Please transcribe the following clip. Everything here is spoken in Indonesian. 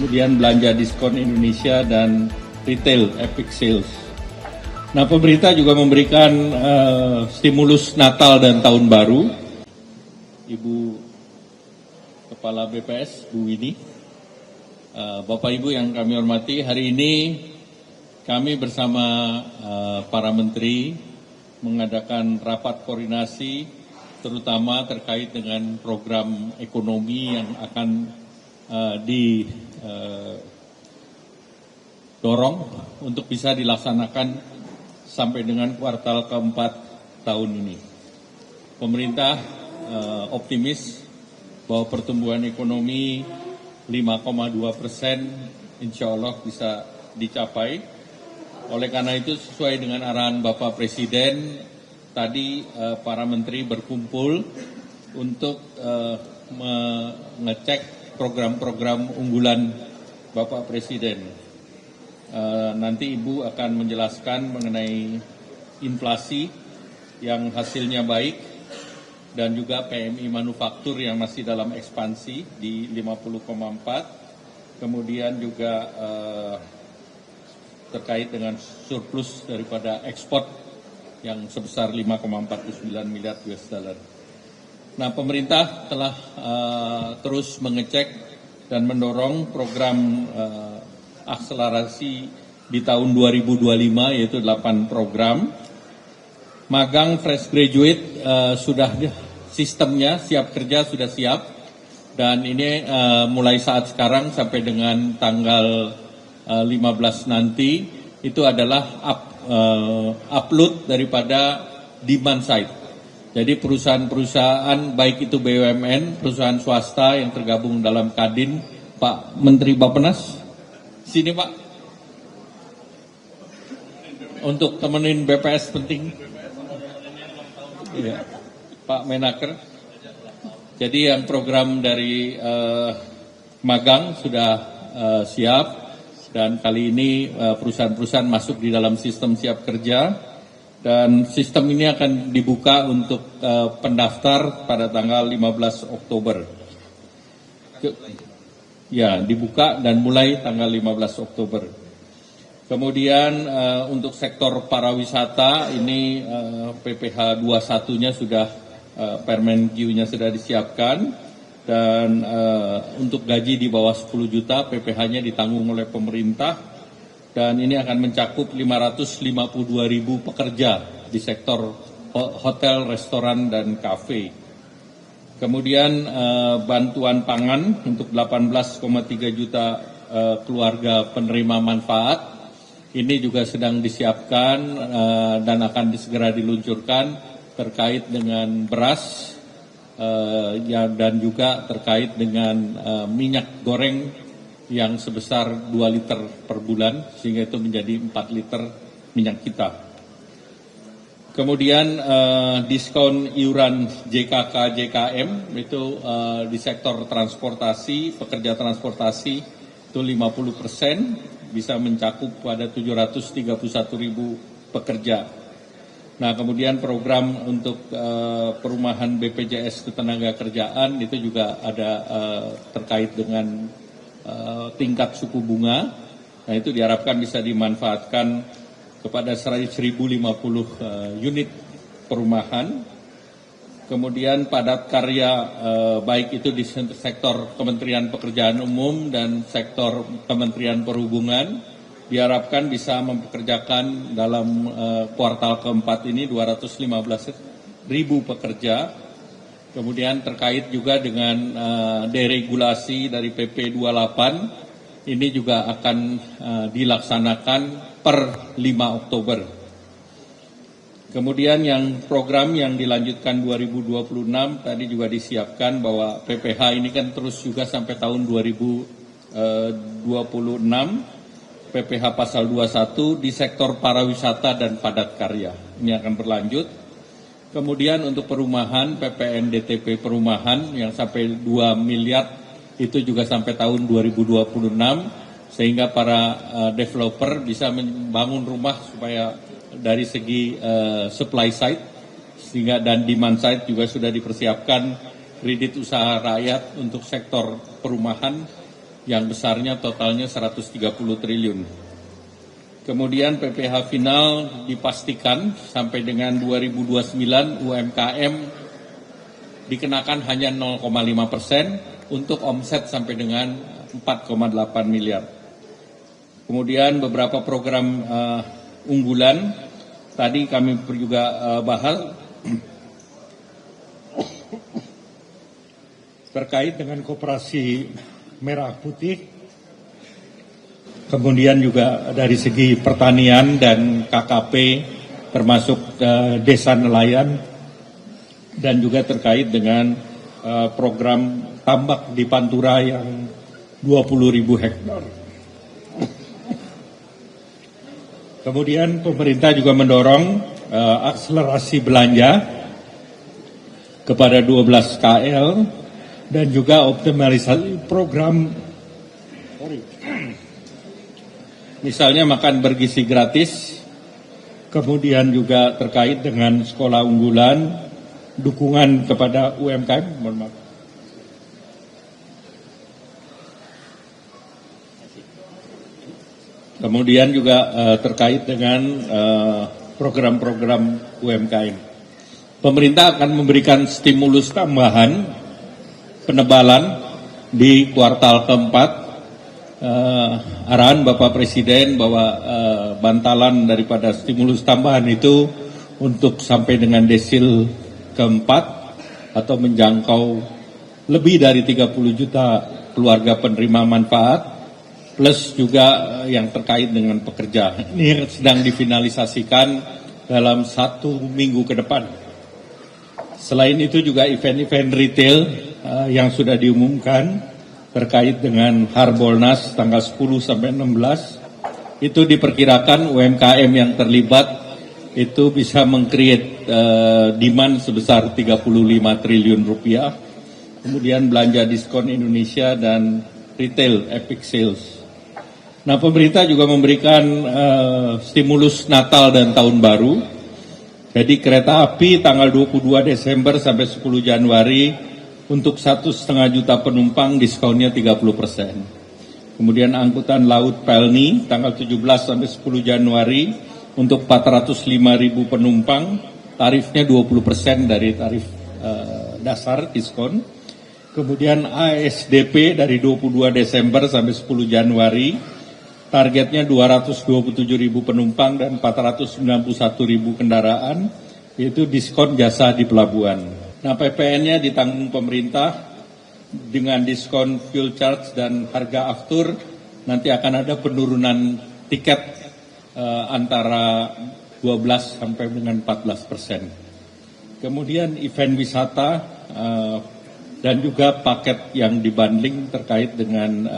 kemudian belanja diskon Indonesia dan retail epic sales. Nah, pemerintah juga memberikan stimulus Natal dan Tahun Baru. Ibu Kepala BPS, Bu Winnie, Bapak Ibu yang kami hormati, hari ini kami bersama para menteri mengadakan rapat koordinasi terutama terkait dengan program ekonomi yang akan didorong untuk bisa dilaksanakan sampai dengan kuartal keempat tahun ini. Pemerintah optimis bahwa pertumbuhan ekonomi 5,2% insya Allah bisa dicapai. Oleh karena itu sesuai dengan arahan Bapak Presiden, tadi para menteri berkumpul untuk mengecek program-program unggulan Bapak Presiden. Nanti Ibu akan menjelaskan mengenai inflasi yang hasilnya baik dan juga PMI manufaktur yang masih dalam ekspansi di 50,4, kemudian juga terkait dengan surplus daripada ekspor yang sebesar 5,49 miliar US dollar. Nah, pemerintah telah terus mengecek dan mendorong program akselerasi di tahun 2025 yaitu 8 program. Magang fresh graduate sudah sistemnya siap kerja sudah siap dan ini mulai saat sekarang sampai dengan tanggal 15 nanti itu adalah upload daripada demand side. Jadi perusahaan-perusahaan baik itu BUMN, perusahaan swasta yang tergabung dalam Kadin, Pak Menteri Bappenas, sini Pak, untuk temenin BPS penting. Ya, Pak Menaker. Jadi yang program dari magang sudah siap. Dan kali ini perusahaan-perusahaan masuk di dalam sistem siap kerja dan sistem ini akan dibuka untuk pendaftar pada tanggal 15 Oktober. Ya, dibuka dan mulai tanggal 15 Oktober. Kemudian untuk sektor pariwisata ini PPh 21-nya sudah Permenq-nya sudah disiapkan. Dan untuk gaji di bawah 10 juta PPh-nya ditanggung oleh pemerintah dan ini akan mencakup 552.000 pekerja di sektor hotel, restoran, dan kafe. Kemudian bantuan pangan untuk 18,3 juta keluarga penerima manfaat ini juga sedang disiapkan dan akan segera diluncurkan terkait dengan beras. Dan juga terkait dengan minyak goreng yang sebesar 2 liter per bulan sehingga itu menjadi 4 liter minyak kita. Kemudian diskon iuran JKK JKM itu di sektor transportasi, pekerja transportasi itu 50% bisa mencakup pada 731.000 pekerja. Nah, kemudian program untuk perumahan BPJS Ketenagakerjaan itu juga ada terkait dengan tingkat suku bunga. Nah, itu diharapkan bisa dimanfaatkan kepada 1.050 unit perumahan. Kemudian padat karya baik itu di sektor Kementerian Pekerjaan Umum dan sektor Kementerian Perhubungan diharapkan bisa mempekerjakan dalam kuartal keempat ini 215.000 pekerja. Kemudian terkait juga dengan deregulasi dari PP 28 ini juga akan dilaksanakan per 5 Oktober. Kemudian yang program yang dilanjutkan 2026 tadi juga disiapkan bahwa PPh ini kan terus juga sampai tahun 2026. PPh pasal 21 di sektor pariwisata dan padat karya. Ini akan berlanjut. Kemudian untuk perumahan, PPN DTP perumahan yang sampai 2 miliar itu juga sampai tahun 2026. Sehingga para developer bisa membangun rumah supaya dari segi supply side sehingga dan demand side juga sudah dipersiapkan kredit usaha rakyat untuk sektor perumahan yang besarnya totalnya 130 triliun. Kemudian PPh final dipastikan sampai dengan 2029 UMKM dikenakan hanya 0,5% untuk omset sampai dengan 4,8 miliar. Kemudian beberapa program unggulan tadi kami juga bahas terkait dengan koperasi merah putih, kemudian juga dari segi pertanian dan KKP termasuk desa nelayan, dan juga terkait dengan program tambak di Pantura yang 20.000 hektar. Kemudian pemerintah juga mendorong akselerasi belanja kepada 12 KL dan juga optimalisasi program misalnya makan bergizi gratis, kemudian juga terkait dengan sekolah unggulan, dukungan kepada UMKM, mohon maaf. Kemudian juga terkait dengan program-program UMKM. Pemerintah akan memberikan stimulus tambahan penebalan di kuartal keempat. Arahan Bapak Presiden bahwa bantalan daripada stimulus tambahan itu untuk sampai dengan desil keempat atau menjangkau lebih dari 30 juta keluarga penerima manfaat, plus juga yang terkait dengan pekerja. Ini sedang difinalisasikan dalam 1 minggu ke depan. Selain itu juga event-event retail yang sudah diumumkan terkait dengan Harbolnas tanggal 10 sampai 16, itu diperkirakan UMKM yang terlibat itu bisa meng-create demand sebesar 35 triliun rupiah. Kemudian belanja diskon Indonesia dan retail epic sales. Nah, pemerintah juga memberikan stimulus Natal dan Tahun Baru. Jadi kereta api tanggal 22 Desember sampai 10 Januari untuk 1,5 juta penumpang diskonnya 30%. Kemudian angkutan laut Pelni tanggal 17 sampai 10 Januari untuk 405.000 penumpang, tarifnya 20% dari tarif dasar diskon. Kemudian ASDP dari 22 Desember sampai 10 Januari, targetnya 227.000 penumpang dan 491.000 kendaraan, yaitu diskon jasa di pelabuhan. Nah, PPN-nya ditanggung pemerintah dengan diskon fuel charge dan harga aftur. Nanti akan ada penurunan tiket antara 12 sampai dengan 14%. Kemudian event wisata dan juga paket yang dibundling terkait dengan